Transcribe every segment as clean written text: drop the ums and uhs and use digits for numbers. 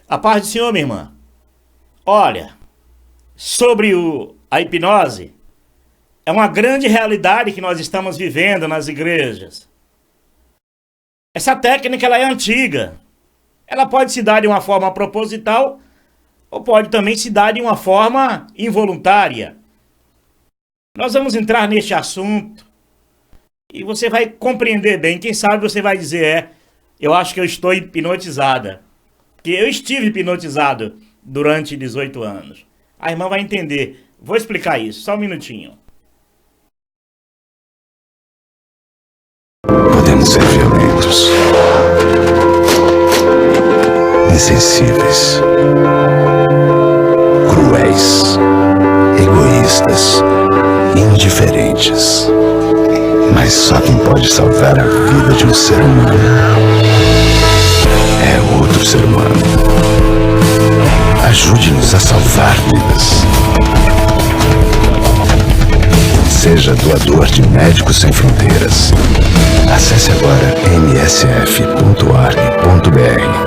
A paz do Senhor, minha irmã. Olha, sobre a hipnose, é uma grande realidade que nós estamos vivendo nas igrejas. Essa técnica ela é antiga. Ela pode se dar de uma forma proposital ou pode também se dar de uma forma involuntária. Nós vamos entrar neste assunto e você vai compreender bem. Quem sabe você vai dizer, eu acho que eu estou hipnotizada. Porque eu estive hipnotizado durante 18 anos. A irmã vai entender. Vou explicar isso, só um minutinho. Podemos ser violentos, insensíveis, cruéis, egoístas, indiferentes. Mas só quem pode salvar a vida de um ser humano é outro ser humano. Ajude-nos a salvar vidas. Seja doador de Médicos Sem Fronteiras. Acesse agora msf.org.br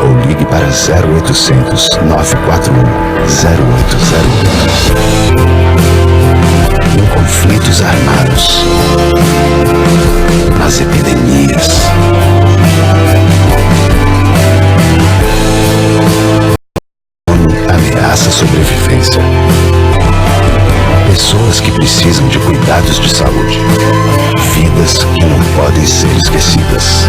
ou ligue para 0800 941 0808. Em conflitos armados, nas epidemias, ameaça a sobrevivência. Pessoas que precisam de cuidados de saúde. Vidas que não podem ser esquecidas.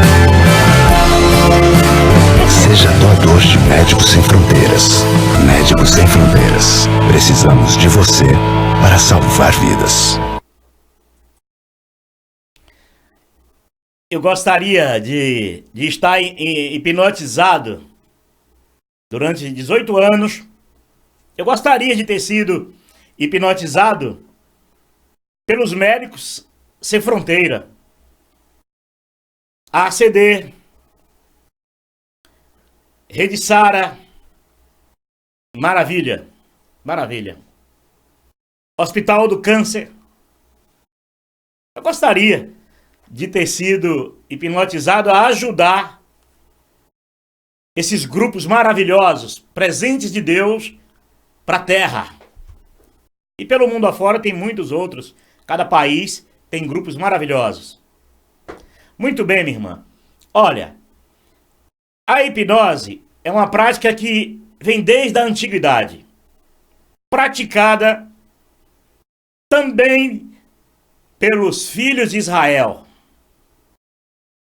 Seja doador de Médicos Sem Fronteiras. Médicos Sem Fronteiras. Precisamos de você para salvar vidas. Eu gostaria de estar hipnotizado durante 18 anos. Eu gostaria de ter sido hipnotizado pelos Médicos Sem Fronteira, a ACD, Rede Sara, maravilha, maravilha. Hospital do Câncer. Eu gostaria de ter sido hipnotizado a ajudar esses grupos maravilhosos, presentes de Deus para a Terra. E pelo mundo afora tem muitos outros. Cada país tem grupos maravilhosos. Muito bem, minha irmã. Olha, a hipnose é uma prática que vem desde a antiguidade. Praticada também pelos filhos de Israel.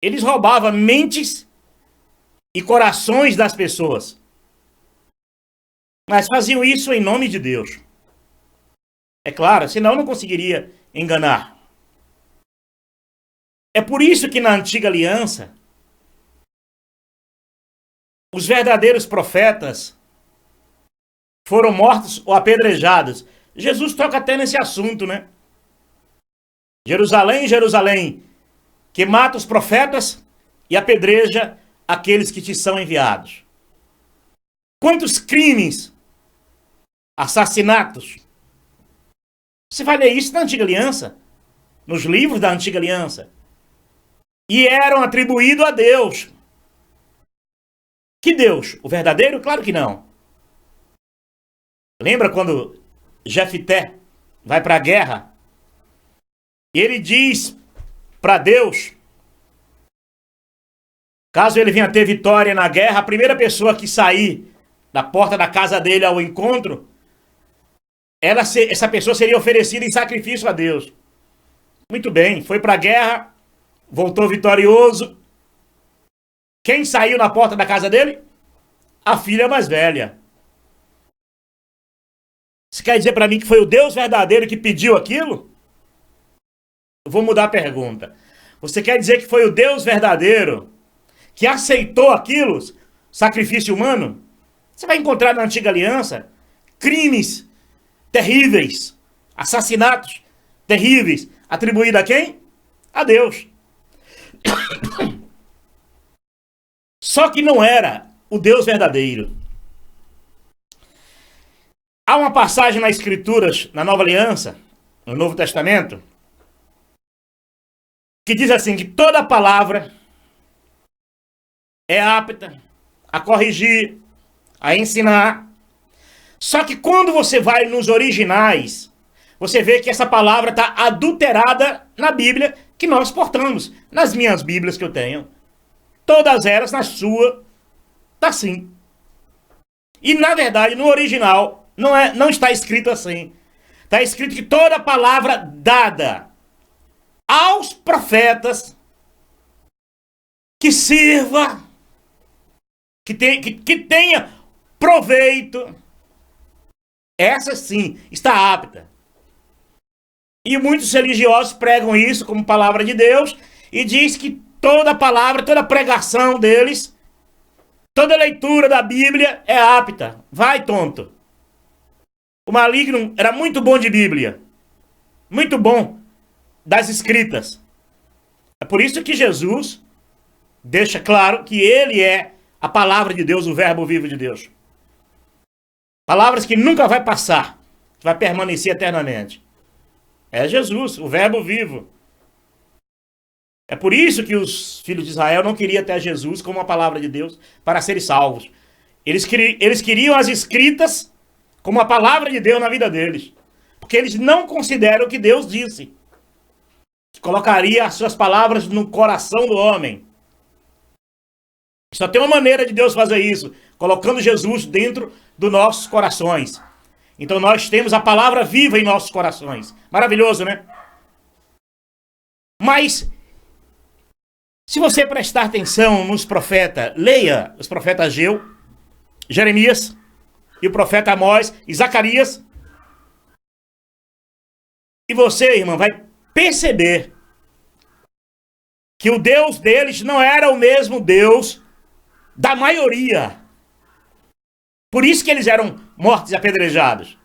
Eles roubavam mentes e corações das pessoas. Mas faziam isso em nome de Deus. É claro, senão não conseguiria enganar. É por isso que na antiga aliança, os verdadeiros profetas foram mortos ou apedrejados. Jesus toca até nesse assunto, né? Jerusalém, Jerusalém, que mata os profetas e apedreja aqueles que te são enviados. Quantos crimes, assassinatos. Você vai ler isso na Antiga Aliança, nos livros da Antiga Aliança. E eram atribuídos a Deus. Que Deus? O verdadeiro? Claro que não. Lembra quando Jefté vai para a guerra? E ele diz para Deus, caso ele venha ter vitória na guerra, a primeira pessoa que sair da porta da casa dele ao encontro, essa pessoa seria oferecida em sacrifício a Deus. Muito bem, foi para a guerra, voltou vitorioso. Quem saiu na porta da casa dele? A filha mais velha. Você quer dizer para mim que foi o Deus verdadeiro que pediu aquilo? Eu vou mudar a pergunta. Você quer dizer que foi o Deus verdadeiro que aceitou aquilo, sacrifício humano? Você vai encontrar na Antiga Aliança crimes terríveis, assassinatos terríveis, atribuídos a quem? A Deus. Só que não era o Deus verdadeiro. Há uma passagem nas Escrituras, na Nova Aliança, no Novo Testamento, que diz assim, que toda palavra é apta a corrigir, a ensinar. Só que quando você vai nos originais, você vê que essa palavra está adulterada na Bíblia que nós portamos. Nas minhas Bíblias que eu tenho, todas elas, na sua, está assim. E na verdade, no original, não está escrito assim. Está escrito que toda palavra dada aos profetas que sirva, que tenha proveito, essa sim está apta. E muitos religiosos pregam isso como palavra de Deus e diz que toda palavra, toda pregação deles, toda leitura da Bíblia é apta. Vai, tonto. O maligno era muito bom de Bíblia. Muito bom das escritas. É por isso que Jesus deixa claro que ele é a palavra de Deus, o verbo vivo de Deus. Palavras que nunca vai passar, que vai permanecer eternamente. É Jesus, o verbo vivo. É por isso que os filhos de Israel não queriam ter Jesus como a palavra de Deus para serem salvos. Eles queriam as escritas como a palavra de Deus na vida deles. Porque eles não consideram o que Deus disse. Que colocaria as suas palavras no coração do homem. Só tem uma maneira de Deus fazer isso, colocando Jesus dentro dos nossos corações. Então nós temos a palavra viva em nossos corações. Maravilhoso, né? Mas, se você prestar atenção nos profetas, leia os profetas Ageu, Jeremias e o profeta Amós e Zacarias. E você, irmão, vai perceber que o Deus deles não era o mesmo Deus da maioria. Por isso que eles eram mortos e apedrejados.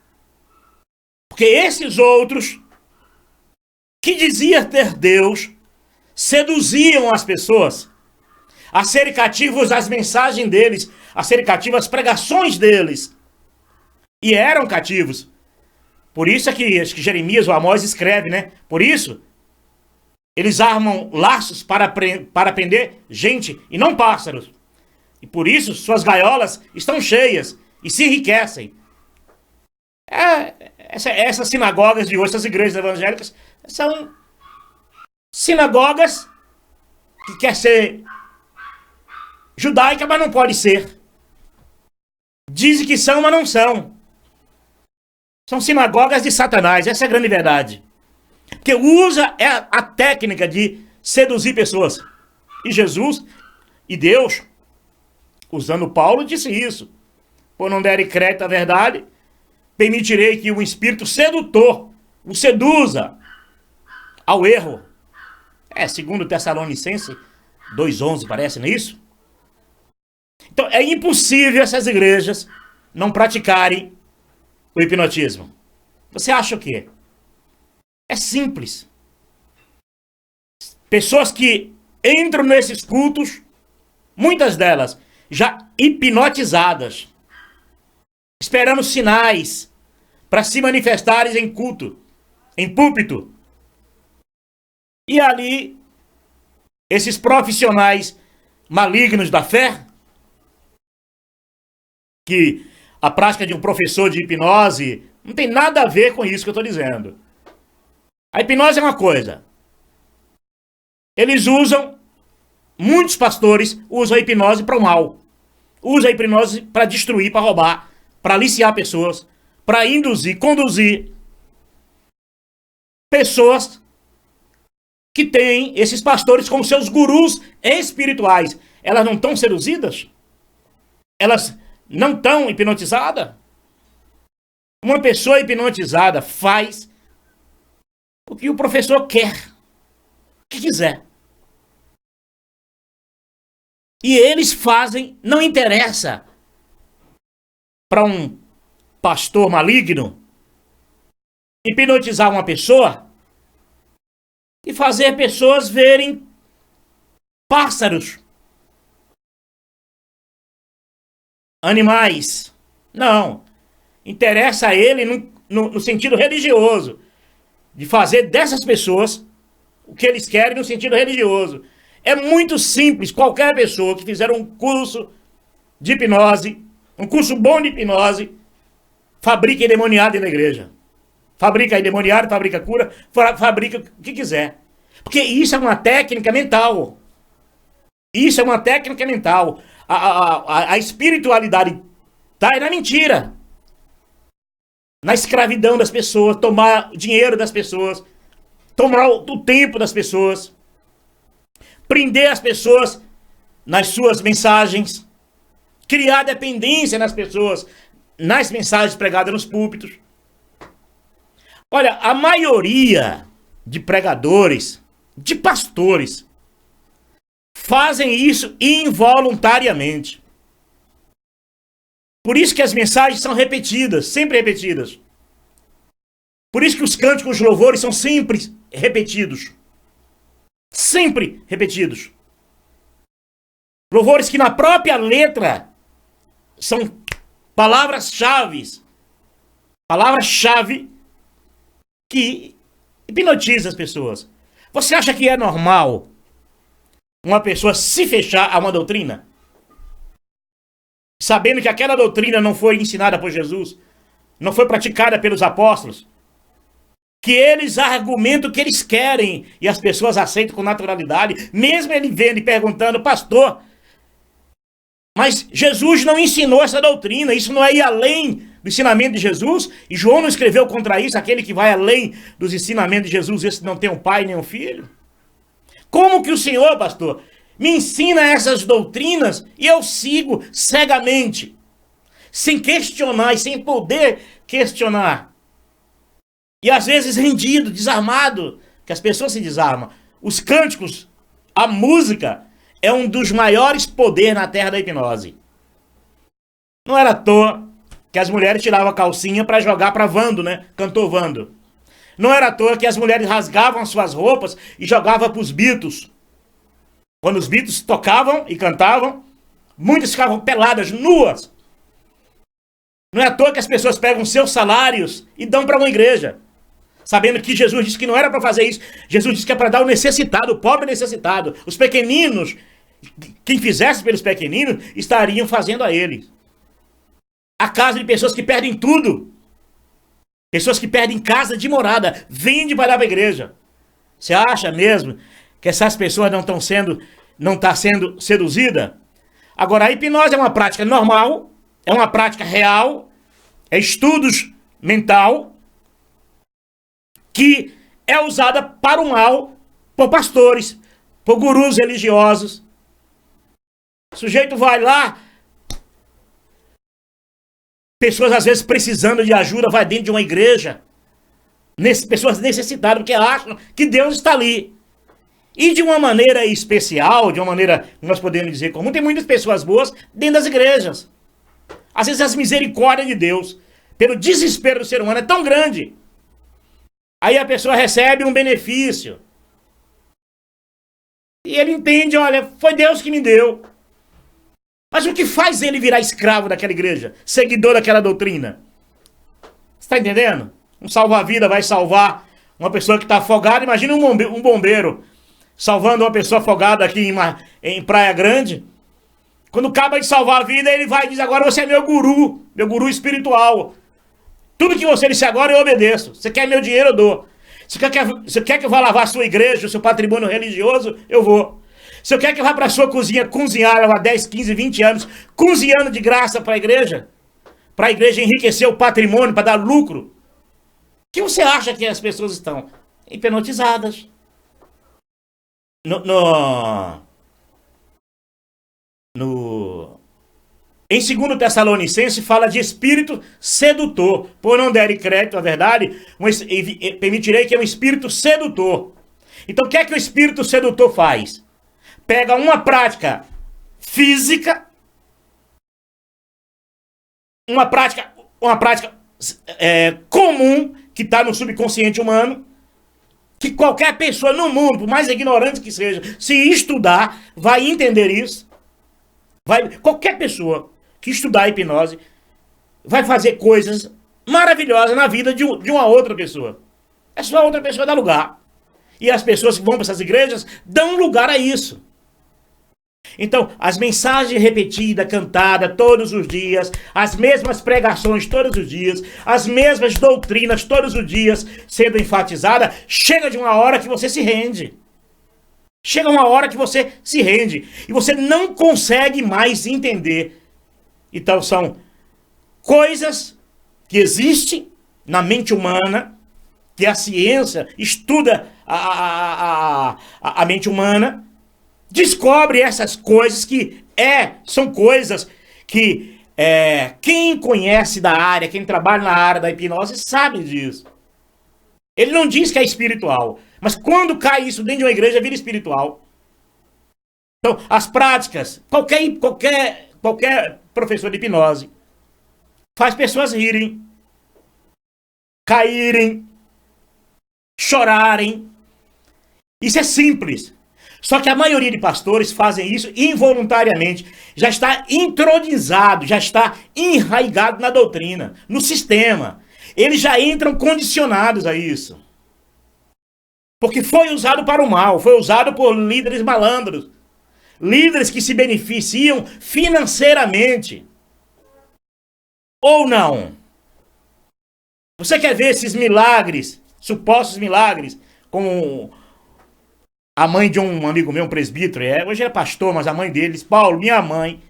Porque esses outros, que diziam ter Deus, seduziam as pessoas a serem cativos às mensagens deles, a serem cativos às pregações deles. E eram cativos. Por isso é que acho que Jeremias ou Amós escreve, né? Por isso, eles armam laços para prender gente e não pássaros. E por isso suas gaiolas estão cheias e se enriquecem. Essas sinagogas de hoje, essas igrejas evangélicas, são sinagogas que quer ser judaica, mas não pode ser. Dizem que são, mas não são. São sinagogas de Satanás, essa é a grande verdade. Que usa a técnica de seduzir pessoas. E Jesus e Deus, usando Paulo, disse isso. Por não derem crédito à verdade, permitirei que o espírito sedutor o seduza ao erro. Segundo Tessalonicenses 2:11, parece, não é isso? Então, é impossível essas igrejas não praticarem o hipnotismo. Você acha o quê? É simples. Pessoas que entram nesses cultos, muitas delas já hipnotizadas, esperando sinais para se manifestarem em culto, em púlpito. E ali, esses profissionais malignos da fé, que a prática de um professor de hipnose não tem nada a ver com isso que eu estou dizendo. A hipnose é uma coisa. Eles usam, muitos pastores usam a hipnose para o mal. Usam a hipnose para destruir, para roubar, para aliciar pessoas, para induzir, conduzir pessoas que têm esses pastores como seus gurus espirituais. Elas não estão seduzidas? Elas não estão hipnotizadas? Uma pessoa hipnotizada faz o que o professor quer, o que quiser. E eles fazem, não interessa para um pastor maligno hipnotizar uma pessoa e fazer pessoas verem pássaros, animais. Não. Interessa a ele no sentido religioso, de fazer dessas pessoas o que eles querem no sentido religioso. É muito simples. Qualquer pessoa que fizer um curso de hipnose Um curso bom de hipnose fabrica endemoniado na igreja. Fabrica endemoniado, fabrica cura, fabrica o que quiser. Porque isso é uma técnica mental. Isso é uma técnica mental. A espiritualidade está na mentira. Na escravidão das pessoas, tomar o dinheiro das pessoas, tomar o tempo das pessoas, prender as pessoas nas suas mensagens, criar dependência nas pessoas, nas mensagens pregadas nos púlpitos. Olha, a maioria de pregadores, de pastores, fazem isso involuntariamente. Por isso que as mensagens são repetidas, sempre repetidas. Por isso que os cânticos, os louvores são sempre repetidos. Sempre repetidos. Louvores que na própria letra são palavras-chave. Palavra-chave que hipnotiza as pessoas. Você acha que é normal uma pessoa se fechar a uma doutrina? Sabendo que aquela doutrina não foi ensinada por Jesus, não foi praticada pelos apóstolos, que eles argumentam o que eles querem e as pessoas aceitam com naturalidade, mesmo ele vendo e perguntando, pastor, mas Jesus não ensinou essa doutrina, isso não é ir além do ensinamento de Jesus, e João não escreveu contra isso, aquele que vai além dos ensinamentos de Jesus, esse não tem um pai nem um filho? Como que o Senhor, pastor, me ensina essas doutrinas e eu sigo cegamente, sem questionar e sem poder questionar? E às vezes rendido, desarmado, que as pessoas se desarmam. Os cânticos, a música, é um dos maiores poderes na terra da hipnose. Não era à toa que as mulheres tiravam a calcinha para jogar para Vando, né? Cantor Vando. Não era à toa que as mulheres rasgavam as suas roupas e jogavam para os Beatles. Quando os Beatles tocavam e cantavam, muitas ficavam peladas, nuas. Não é à toa que as pessoas pegam seus salários e dão para uma igreja, sabendo que Jesus disse que não era para fazer isso. Jesus disse que é para dar ao necessitado, o pobre necessitado. Os pequeninos, quem fizesse pelos pequeninos, estariam fazendo a eles. A casa de pessoas que perdem tudo. Pessoas que perdem casa de morada, vende para dar para a igreja. Você acha mesmo que essas pessoas não estão sendo seduzidas? Agora, a hipnose é uma prática normal, é uma prática real, é estudos mental, que é usada para o mal por pastores, por gurus religiosos. O sujeito vai lá, pessoas às vezes precisando de ajuda, vai dentro de uma igreja, pessoas necessitadas, porque acham que Deus está ali. E de uma maneira especial, de uma maneira, nós podemos dizer comum, tem muitas pessoas boas dentro das igrejas. Às vezes as misericórdias de Deus, pelo desespero do ser humano, é tão grande. Aí a pessoa recebe um benefício. E ele entende, olha, foi Deus que me deu. Mas o que faz ele virar escravo daquela igreja? Seguidor daquela doutrina? Você está entendendo? Um salva-vida vai salvar uma pessoa que está afogada. Imagina um bombeiro salvando uma pessoa afogada aqui em Praia Grande. Quando acaba de salvar a vida, ele vai e diz, agora você é meu guru espiritual. Tudo que você disse agora eu obedeço. Você quer meu dinheiro, eu dou. Você quer que eu vá lavar a sua igreja, o seu patrimônio religioso, eu vou. Se eu quer que eu vá para a sua cozinha cozinhar há 10, 15, 20 anos, cozinhando de graça para a igreja enriquecer o patrimônio, para dar lucro, o que você acha que as pessoas estão? Hipnotizadas. Em 2 Tessalonicenses fala de espírito sedutor. Por não derem crédito à verdade, permitirei que é um espírito sedutor. Então o que é que o espírito sedutor faz? Pega uma prática física, uma prática comum, que está no subconsciente humano, que qualquer pessoa no mundo, por mais ignorante que seja, se estudar, vai entender isso. Qualquer pessoa que estudar a hipnose vai fazer coisas maravilhosas na vida de uma outra pessoa. É só a outra pessoa dar lugar. E as pessoas que vão para essas igrejas dão lugar a isso. Então, as mensagens repetidas, cantadas todos os dias, as mesmas pregações todos os dias, as mesmas doutrinas todos os dias sendo enfatizadas, chega de uma hora que você se rende. Chega uma hora que você se rende e você não consegue mais entender. Então, são coisas que existem na mente humana, que a ciência estuda a mente humana, descobre essas coisas que são coisas que quem conhece da área, quem trabalha na área da hipnose sabe disso. Ele não diz que é espiritual, mas quando cai isso dentro de uma igreja vira espiritual. Então, as práticas, qualquer professor de hipnose faz pessoas rirem, caírem, chorarem. Isso é simples. Só que a maioria de pastores fazem isso involuntariamente. Já está entronizado, já está enraizado na doutrina, no sistema. Eles já entram condicionados a isso. Porque foi usado para o mal, foi usado por líderes malandros. Líderes que se beneficiam financeiramente. Ou não? Você quer ver esses milagres, supostos milagres, como a mãe de um amigo meu, um presbítero, hoje é pastor, mas a mãe dele diz: Paulo, minha mãe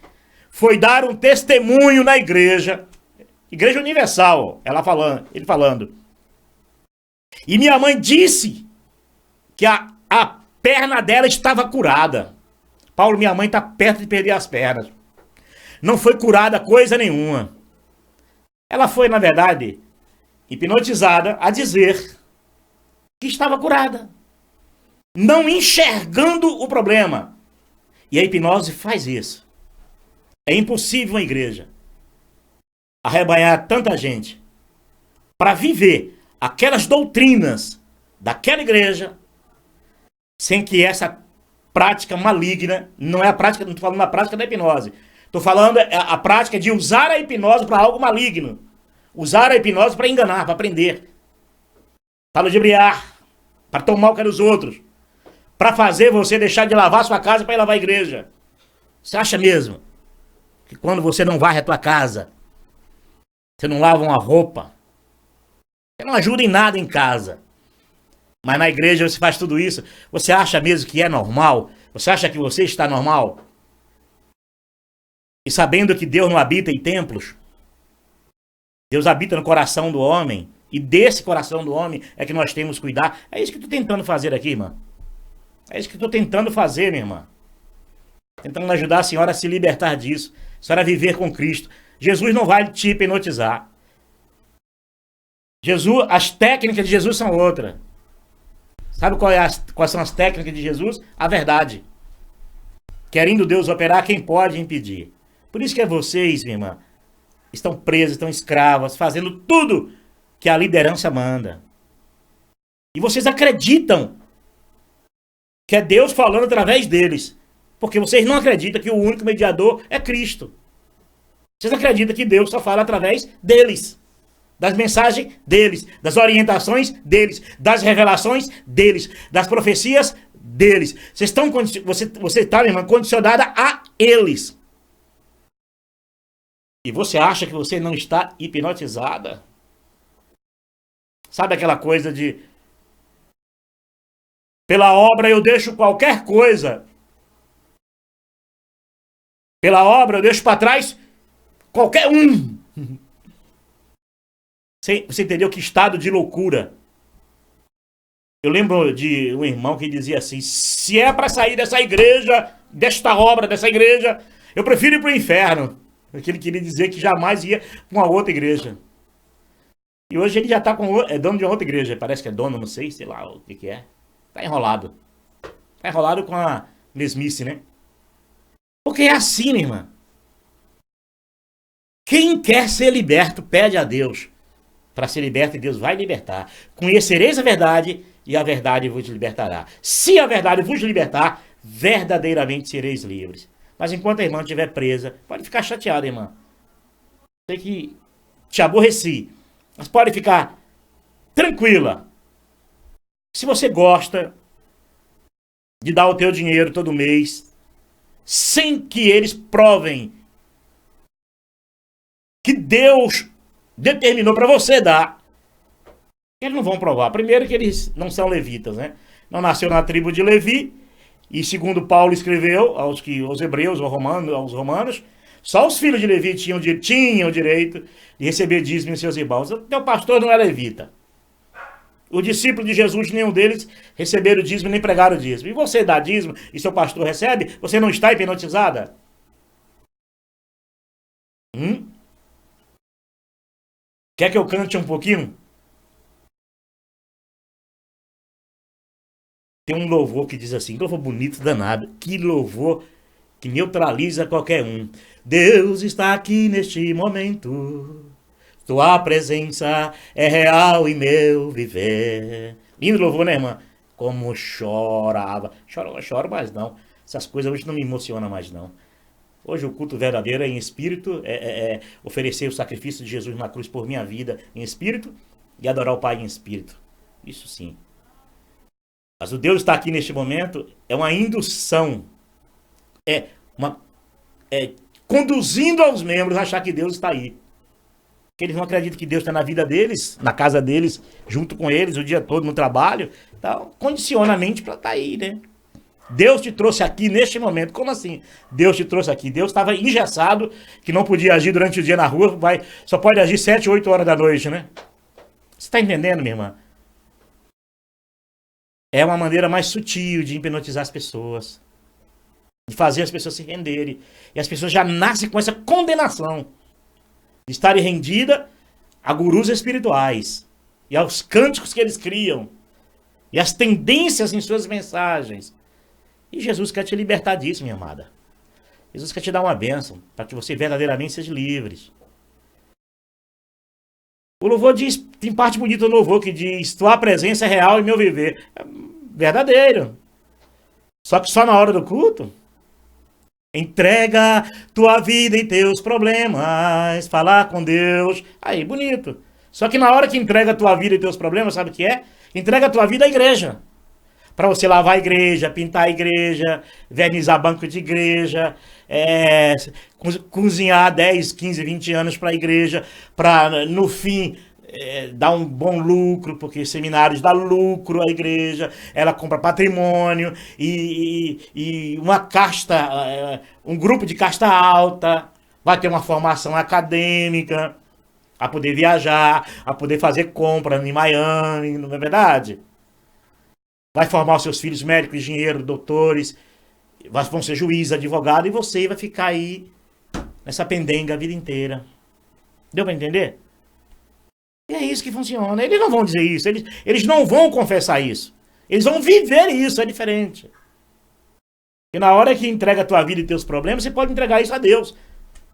foi dar um testemunho na igreja, Igreja Universal, ele falando. E minha mãe disse que a perna dela estava curada. Paulo, minha mãe está perto de perder as pernas. Não foi curada coisa nenhuma. Ela foi, na verdade, hipnotizada a dizer que estava curada, não enxergando o problema. E a hipnose faz isso. É impossível uma igreja arrebanhar tanta gente para viver aquelas doutrinas daquela igreja sem que essa prática maligna, não estou falando da prática da hipnose, estou falando a prática de usar a hipnose para algo maligno, usar a hipnose para enganar, para prender, para ludibriar, para tomar o que é dos outros, para fazer você deixar de lavar sua casa para ir lavar a igreja. Você acha mesmo que quando você não varre a tua casa, você não lava uma roupa, você não ajuda em nada em casa, mas na igreja você faz tudo isso? Você acha mesmo que é normal? Você acha que você está normal? E sabendo que Deus não habita em templos, Deus habita no coração do homem, e desse coração do homem é que nós temos que cuidar. É isso que eu estou tentando fazer aqui, irmã. É isso que eu estou tentando fazer, minha irmã. Tentando ajudar a senhora a se libertar disso, a senhora a viver com Cristo. Jesus não vai te hipnotizar. As técnicas de Jesus são outras. Sabe quais são as técnicas de Jesus? A verdade. Querendo Deus operar, quem pode impedir? Por isso que vocês, minha irmã, estão presas, estão escravas, fazendo tudo que a liderança manda. E vocês acreditam que é Deus falando através deles. Porque vocês não acreditam que o único mediador é Cristo. Vocês acreditam que Deus só fala através deles. Das mensagens deles, das orientações deles, das revelações deles, das profecias deles. Você está, minha irmã, condicionada a eles. E você acha que você não está hipnotizada? Sabe aquela coisa de pela obra eu deixo qualquer coisa. Pela obra eu deixo para trás qualquer um. Você entendeu que estado de loucura? Eu lembro de um irmão que dizia assim: se é para sair dessa igreja, desta obra, dessa igreja, eu prefiro ir para o inferno. Porque ele queria dizer que jamais ia para uma outra igreja. E hoje ele já está dono de uma outra igreja. Parece que é dono, não sei lá o que é. Está enrolado. Está enrolado com a mesmice, né? Porque é assim, minha irmã. Quem quer ser liberto, pede a Deus. Para ser liberto, Deus vai libertar. Conhecereis a verdade e a verdade vos libertará. Se a verdade vos libertar, verdadeiramente sereis livres. Mas enquanto a irmã estiver presa, pode ficar chateada, irmã. Sei que te aborreci, mas pode ficar tranquila. Se você gosta de dar o teu dinheiro todo mês, sem que eles provem que Deus determinou para você dar. Eles não vão provar. Primeiro que eles não são levitas, né? Não nasceu na tribo de Levi. E segundo Paulo escreveu aos hebreus, aos romanos, só os filhos de Levi tinham direito de receber dízimo em seus irmãos. O teu pastor não é levita. Os discípulos de Jesus, nenhum deles receberam dízimo nem pregaram dízimo. E você dá dízimo e seu pastor recebe? Você não está hipnotizada? Quer que eu cante um pouquinho? Tem um louvor que diz assim, louvor bonito, danado. Que louvor que neutraliza qualquer um. Deus está aqui neste momento. Tua presença é real em meu viver. Lindo louvor, né, irmã? Como chorava. Choro mais não. Essas coisas hoje não me emocionam mais não. Hoje o culto verdadeiro é em espírito, é oferecer o sacrifício de Jesus na cruz por minha vida em espírito e adorar o Pai em espírito. Isso sim. Mas o Deus está aqui neste momento é uma indução, conduzindo aos membros a achar que Deus está aí. Que eles não acreditam que Deus está na vida deles, na casa deles, junto com eles, o dia todo no trabalho. Então, condiciona a mente para estar aí, né? Deus te trouxe aqui neste momento. Como assim? Deus te trouxe aqui. Deus estava engessado, que não podia agir durante o dia na rua, só pode agir 7, 8 horas da noite, né? Você está entendendo, minha irmã? É uma maneira mais sutil de hipnotizar as pessoas, de fazer as pessoas se renderem. E as pessoas já nascem com essa condenação de estarem rendidas a gurus espirituais e aos cânticos que eles criam e as tendências em suas mensagens. E Jesus quer te libertar disso, minha amada. Jesus quer te dar uma bênção para que você verdadeiramente seja livre. O louvor diz, tem parte bonita do louvor que diz, tua presença é real em meu viver. É verdadeiro. Só que só na hora do culto. Entrega tua vida e teus problemas, falar com Deus. Aí, bonito. Só que na hora que entrega tua vida e teus problemas, sabe o que é? Entrega a tua vida à igreja. Para você lavar a igreja, pintar a igreja, vernizar banco de igreja, cozinhar 10, 15, 20 anos para a igreja, para no fim dar um bom lucro, porque seminários dá lucro à igreja, ela compra patrimônio e uma casta, um grupo de casta alta, vai ter uma formação acadêmica, a poder viajar, a poder fazer compra em Miami, não é verdade? Vai formar os seus filhos médicos, engenheiros, doutores, vão ser juízes, advogados, e você vai ficar aí nessa pendenga a vida inteira. Deu para entender? E é isso que funciona. Eles não vão dizer isso, eles não vão confessar isso. Eles vão viver isso, é diferente. Porque na hora que entrega a tua vida e teus problemas, você pode entregar isso a Deus.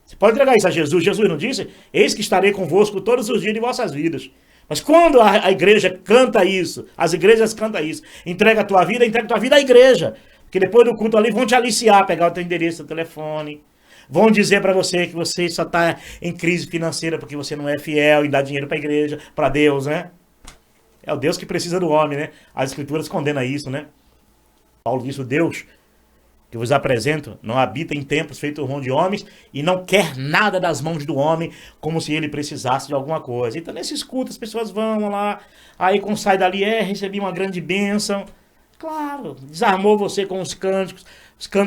Você pode entregar isso a Jesus. Jesus não disse, eis que estarei convosco todos os dias de vossas vidas. Mas quando a igreja canta isso, as igrejas cantam isso, entrega a tua vida à igreja. Porque depois do culto ali vão te aliciar, pegar o teu endereço, o telefone. Vão dizer para você que você só está em crise financeira porque você não é fiel em dar dinheiro para a igreja, para Deus, né? É o Deus que precisa do homem, né? As escrituras condenam isso, né? Paulo disse, o Deus que vos apresento não habita em templos feitos por mão de homens e não quer nada das mãos do homem como se ele precisasse de alguma coisa. Então nesses cultos as pessoas vão lá, aí quando sai dali, recebi uma grande bênção. Claro, desarmou você com os cânticos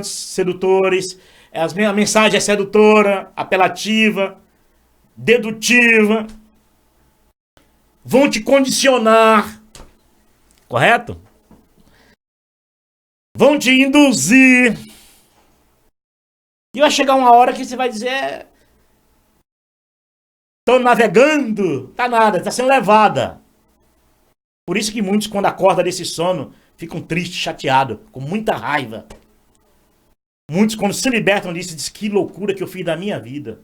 sedutores, a mensagem é sedutora, apelativa, dedutiva, vão te condicionar, correto? Vão te induzir. E vai chegar uma hora que você vai dizer, tô navegando, tá nada, tá sendo levada. Por isso que muitos, quando acordam desse sono, ficam tristes, chateados, com muita raiva. Muitos, quando se libertam disso, dizem, que loucura que eu fiz da minha vida.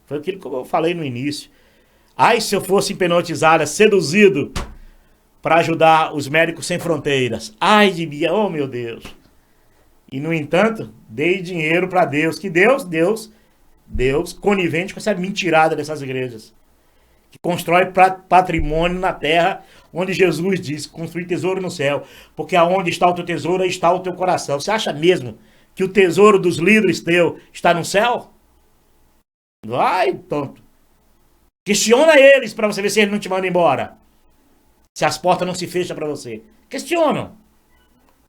Foi aquilo que eu falei no início. Ai, se eu fosse hipnotizada, seduzido, para ajudar os médicos sem fronteiras. Ai de mim, oh meu Deus. E no entanto, dei dinheiro para Deus. Que Deus, conivente com essa mentirada dessas igrejas. Que constrói patrimônio na terra, onde Jesus disse, construir tesouro no céu. Porque aonde está o teu tesouro, aí está o teu coração. Você acha mesmo que o tesouro dos líderes teu está no céu? Vai, tonto. Questiona eles para você ver se ele não te manda embora. Se as portas não se fecham para você. Questionam.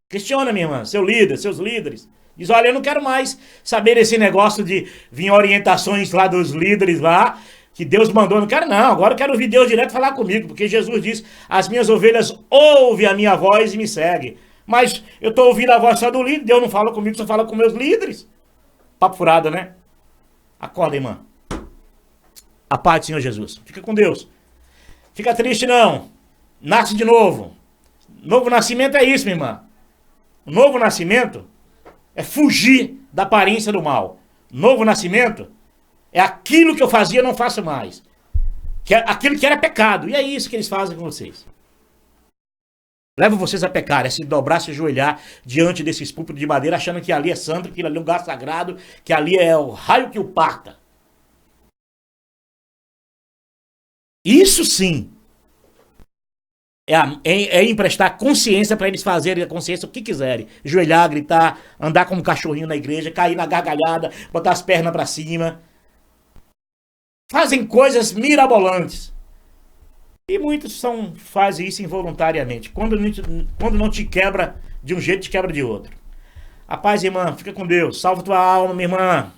Questiona, minha irmã, seu líder, seus líderes. Diz, olha, eu não quero mais saber desse negócio de vir orientações lá dos líderes lá, que Deus mandou. Eu não quero não, agora eu quero ouvir Deus direto falar comigo, porque Jesus diz, as minhas ovelhas ouvem a minha voz e me seguem. Mas eu estou ouvindo a voz só do líder, Deus não fala comigo, só fala com meus líderes. Papo furado, né? Acorda, irmã. A paz do Senhor Jesus. Fica com Deus. Fica triste não. Nasce de novo. Novo nascimento é isso, minha irmã. O novo nascimento é fugir da aparência do mal. Novo nascimento é aquilo que eu fazia, eu não faço mais. Que é aquilo que era pecado. E é isso que eles fazem com vocês. Levam vocês a pecar, a se dobrar, se ajoelhar diante desses púlpitos de madeira, achando que ali é santo, que ali é um lugar sagrado, que ali é o raio que o parta. Isso sim é emprestar consciência para eles fazerem a consciência o que quiserem. Ajoelhar, gritar, andar como um cachorrinho na igreja, cair na gargalhada, botar as pernas para cima. Fazem coisas mirabolantes. E muitos fazem isso involuntariamente. Quando não te quebra de um jeito, te quebra de outro. A paz, irmã, fica com Deus. Salva tua alma, minha irmã.